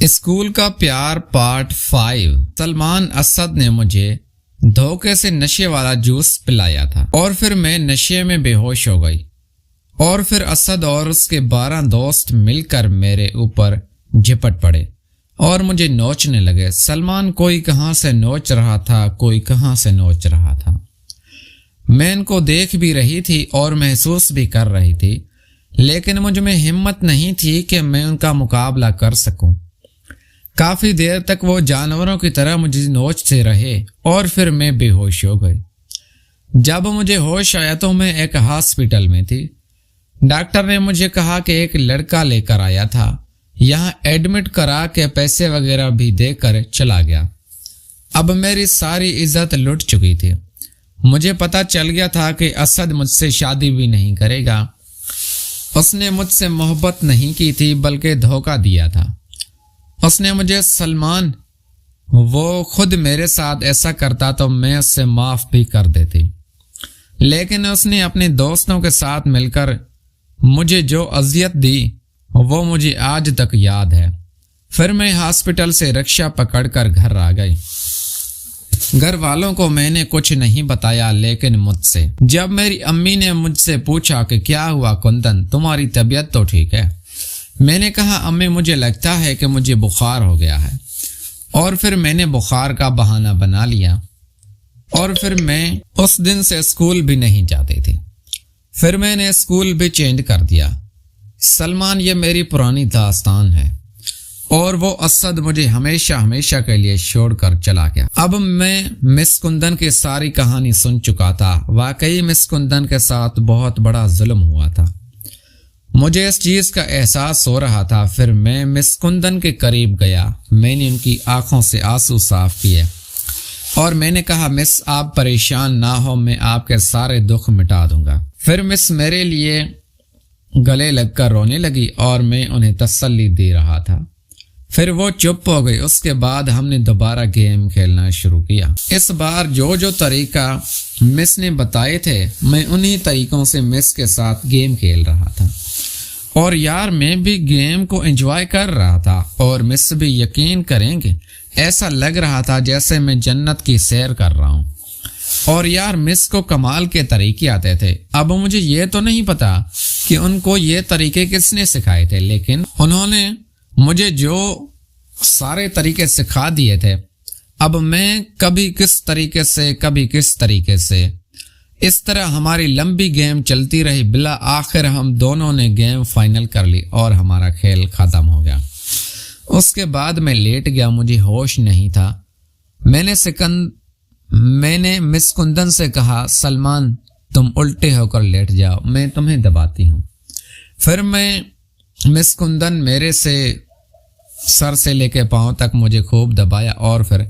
School کا پیار part 5۔ Salman Asad نے مجھے دھوکے سے نشے والا جوس پلایا تھا اور پھر میں نشے میں بے ہوش ہو گئی، اور پھر اسد اور اس کے 12 دوست مل کر میرے اوپر جھپٹ پڑے اور مجھے نوچنے لگے۔ سلمان کوئی کہاں سے نوچ رہا تھا، کوئی کہاں سے نوچ رہا تھا۔ میں ان کو دیکھ بھی رہی تھی اور محسوس بھی کر رہی تھی، لیکن مجھ میں ہمت نہیں تھی کہ میں ان کا مقابلہ کر سکوں۔ کافی دیر تک وہ جانوروں کی طرح مجھے نوچتے رہے اور پھر میں بے ہوش ہو گئی۔ جب مجھے ہوش آیا تو میں ایک ہاسپٹل میں تھی۔ ڈاکٹر نے مجھے کہا کہ ایک لڑکا لے کر آیا تھا، یہاں ایڈمٹ کرا کے پیسے وغیرہ بھی دے کر چلا گیا۔ اب میری ساری عزت لٹ چکی تھی۔ مجھے پتا چل گیا تھا کہ اسد مجھ سے شادی بھی نہیں کرے گا۔ اس نے مجھ سے محبت نہیں کی تھی بلکہ دھوکہ دیا تھا۔ اس نے مجھے سلمان، وہ خود میرے ساتھ ایسا کرتا تو میں اس سے معاف بھی کر دیتی، لیکن اس نے اپنے دوستوں کے ساتھ مل کر مجھے جو اذیت دی وہ مجھے آج تک یاد ہے۔ پھر میں ہاسپٹل سے رکشہ پکڑ کر گھر آ گئی۔ گھر والوں کو میں نے کچھ نہیں بتایا، لیکن مجھ سے جب میری امی نے مجھ سے پوچھا کہ کیا ہوا کندن، تمہاری طبیعت تو ٹھیک ہے؟ میں نے کہا امی مجھے لگتا ہے کہ مجھے بخار ہو گیا ہے، اور پھر میں نے بخار کا بہانہ بنا لیا، اور پھر میں اس دن سے اسکول بھی نہیں جاتی تھی۔ پھر میں نے اسکول بھی چینج کر دیا۔ سلمان، یہ میری پرانی داستان ہے، اور وہ اسد مجھے ہمیشہ ہمیشہ کے لیے چھوڑ کر چلا گیا۔ اب میں مس کندن کی ساری کہانی سن چکا تھا۔ واقعی مس کندن کے ساتھ بہت بڑا ظلم ہوا تھا۔ مجھے اس چیز کا احساس ہو رہا تھا۔ پھر میں مس کندن کے قریب گیا، میں نے ان کی آنکھوں سے آنسو صاف کیے اور میں نے کہا مس آپ پریشان نہ ہو، میں آپ کے سارے دکھ مٹا دوں گا۔ پھر مس میرے لیے گلے لگ کر رونے لگی اور میں انہیں تسلی دے رہا تھا۔ پھر وہ چپ ہو گئی۔ اس کے بعد ہم نے دوبارہ گیم کھیلنا شروع کیا۔ اس بار جو طریقہ مس نے بتائے تھے میں انہی طریقوں سے مس کے ساتھ گیم کھیل رہا تھا، اور یار میں بھی گیم کو انجوائے کر رہا تھا، اور مس بھی یقین کریں گے ایسا لگ رہا تھا جیسے میں جنت کی سیر کر رہا ہوں۔ اور یار مس کو کمال کے طریقے آتے تھے۔ اب مجھے یہ تو نہیں پتا کہ ان کو یہ طریقے کس نے سکھائے تھے، لیکن انہوں نے مجھے جو سارے طریقے سکھا دیے تھے، اب میں کبھی کس طریقے سے کبھی کس طریقے سے، اس طرح ہماری لمبی گیم چلتی رہی۔ بلا آخر ہم دونوں نے گیم فائنل کر لی اور ہمارا کھیل ختم ہو گیا۔ اس کے بعد میں لیٹ گیا، مجھے ہوش نہیں تھا۔ میں نے مس کندن سے کہا سلمان تم الٹے ہو کر لیٹ جاؤ، میں تمہیں دباتی ہوں۔ پھر مس کندن میرے سے سر سے لے کے پاؤں تک مجھے خوب دبایا اور پھر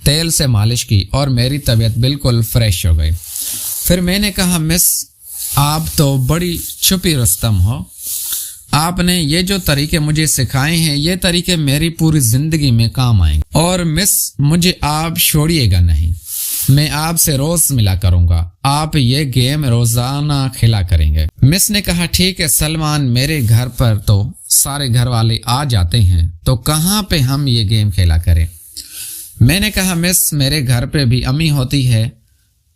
تیل سے مالش کی اور میری طبیعت بالکل فریش ہو گئی۔ پھر میں نے کہا مس آپ تو بڑی چھپی رستم ہو، آپ نے یہ جو طریقے مجھے سکھائے ہیں یہ طریقے میری پوری زندگی میں کام آئیں گے، اور مس مجھے آپ چھوڑیے گا نہیں، میں آپ سے روز ملا کروں گا، آپ یہ گیم روزانہ کھیلا کریں گے۔ مس نے کہا ٹھیک ہے سلمان، میرے گھر پر تو سارے گھر والے آ جاتے ہیں تو کہاں پہ ہم یہ گیم کھیلا کریں؟ میں نے کہا مس میرے گھر پہ بھی امی ہوتی ہے،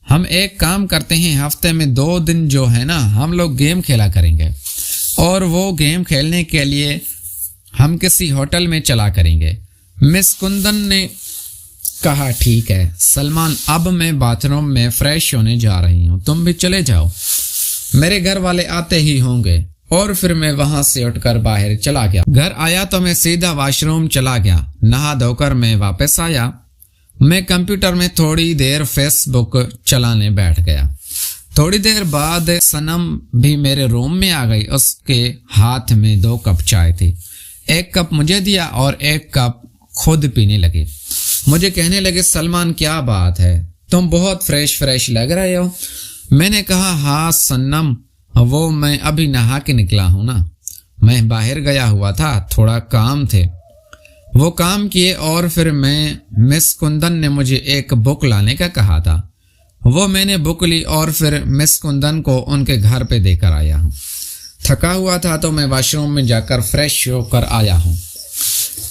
ہم ایک کام کرتے ہیں ہفتے میں 2 دن جو ہے نا ہم لوگ گیم کھیلا کریں گے، اور وہ گیم کھیلنے کے لیے ہم کسی ہوٹل میں چلا کریں گے۔ مس کندن نے کہا ٹھیک ہے سلمان، اب میں باتھ روم میں فریش ہونے جا رہی ہوں، تم بھی چلے جاؤ، میرے گھر والے آتے ہی ہوں گے۔ اور پھر میں وہاں سے اٹھ کر باہر چلا گیا۔ گھر آیا تو میں سیدھا واش روم چلا گیا، نہا دھو کر میں واپس آیا۔ میں کمپیوٹر میں تھوڑی دیر فیس بک چلانے بیٹھ گیا۔ تھوڑی دیر بعد سنم بھی میرے روم میں آ گئی۔ اس کے ہاتھ میں 2 کپ چائے تھی، 1 کپ مجھے دیا اور 1 کپ خود پینے لگی۔ مجھے کہنے لگے سلمان کیا بات ہے، تم بہت فریش لگ رہے ہو۔ میں نے کہا ہاں سنم، وہ میں ابھی نہا کے نکلا ہوں نا، میں باہر گیا ہوا تھا، تھوڑا کام تھے، وہ کام کیے، اور پھر مس کندن نے مجھے ایک بک لانے کا کہا تھا، وہ میں نے بک لی اور پھر مس کندن کو ان کے گھر پہ دے کر آیا ہوں۔ تھکا ہوا تھا تو میں واش روم میں جا کر فریش ہو کر آیا ہوں۔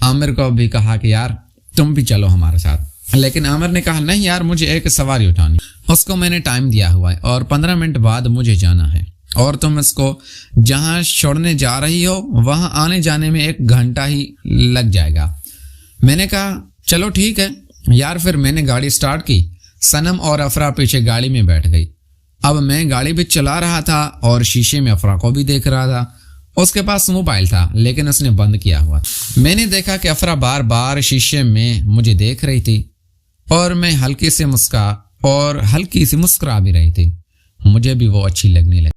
عامر کو بھی کہا کہ یار تم بھی چلو ہمارے ساتھ، لیکن عامر نے کہا نہیں یار مجھے ایک سواری اٹھانی، اس کو میں نے ٹائم دیا ہوا ہے اور 15 منٹ بعد مجھے جانا ہے، اور تم اس کو جہاں چھوڑنے جا رہی ہو وہاں آنے جانے میں 1 گھنٹہ ہی لگ جائے گا۔ میں نے کہا چلو ٹھیک ہے یار۔ پھر میں نے گاڑی سٹارٹ کی، صنم اور افرا پیچھے گاڑی میں بیٹھ گئی۔ اب میں گاڑی بھی چلا رہا تھا اور شیشے میں افرا کو بھی دیکھ رہا تھا۔ اس کے پاس موبائل تھا لیکن اس نے بند کیا ہوا۔ میں نے دیکھا کہ افرا بار بار شیشے میں مجھے دیکھ رہی تھی اور میں ہلکی سی مسکرا بھی رہی تھی۔ مجھے بھی وہ اچھی لگنے لگی۔